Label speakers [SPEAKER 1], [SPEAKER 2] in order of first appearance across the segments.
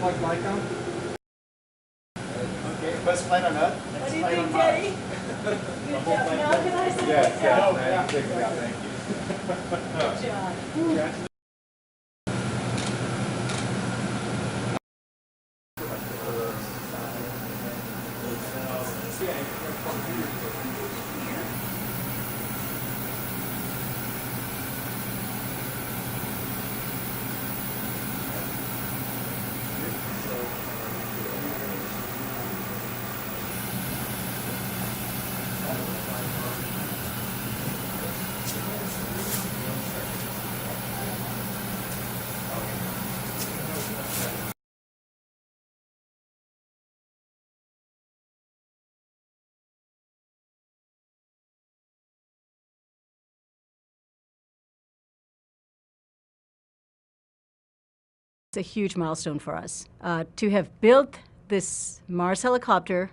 [SPEAKER 1] have flight count? Okay, first flight on Earth.
[SPEAKER 2] What do you think, Teddy? Good job. Now can I say
[SPEAKER 1] Yes,
[SPEAKER 2] that?
[SPEAKER 1] yes, thank you.
[SPEAKER 2] Good job.
[SPEAKER 3] It's a huge milestone for us to have built this Mars helicopter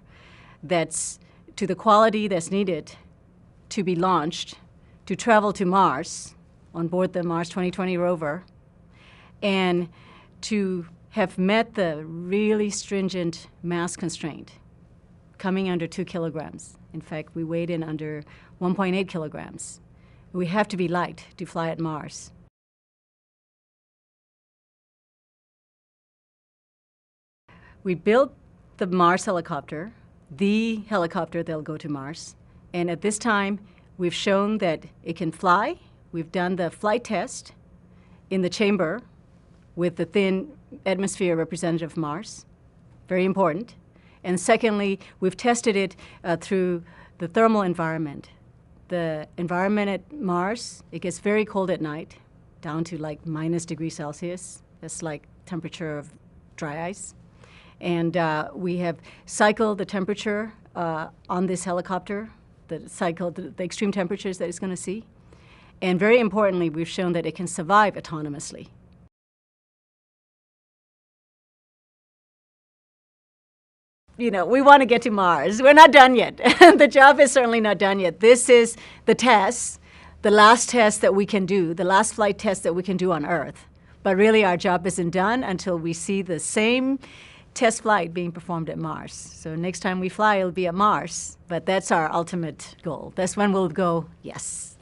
[SPEAKER 3] that's to the quality that's needed to be launched, to travel to Mars on board the Mars 2020 rover, and to have met the really stringent mass constraint, coming under 2 kilograms. In fact, we weighed in under 1.8 kilograms. We have to be light to fly at Mars. We built the Mars helicopter, the helicopter that'll go to Mars. And at this time, we've shown that it can fly. We've done the flight test in the chamber with the thin atmosphere representative of Mars. Very important. And secondly, we've tested it through the thermal environment. The environment at Mars, it gets very cold at night, down to like -°C. That's like temperature of dry ice. And we have cycled the temperature on this helicopter, the extreme temperatures that it's going to see. And very importantly, we've shown that it can survive autonomously. You know, we want to get to Mars. We're not done yet. The job is certainly not done yet. This is the test, the last test that we can do, the last flight test that we can do on Earth. But really, our job isn't done until we see the same test flight being performed at Mars. So next time we fly, it'll be at Mars. But that's our ultimate goal. That's when we'll go, yes.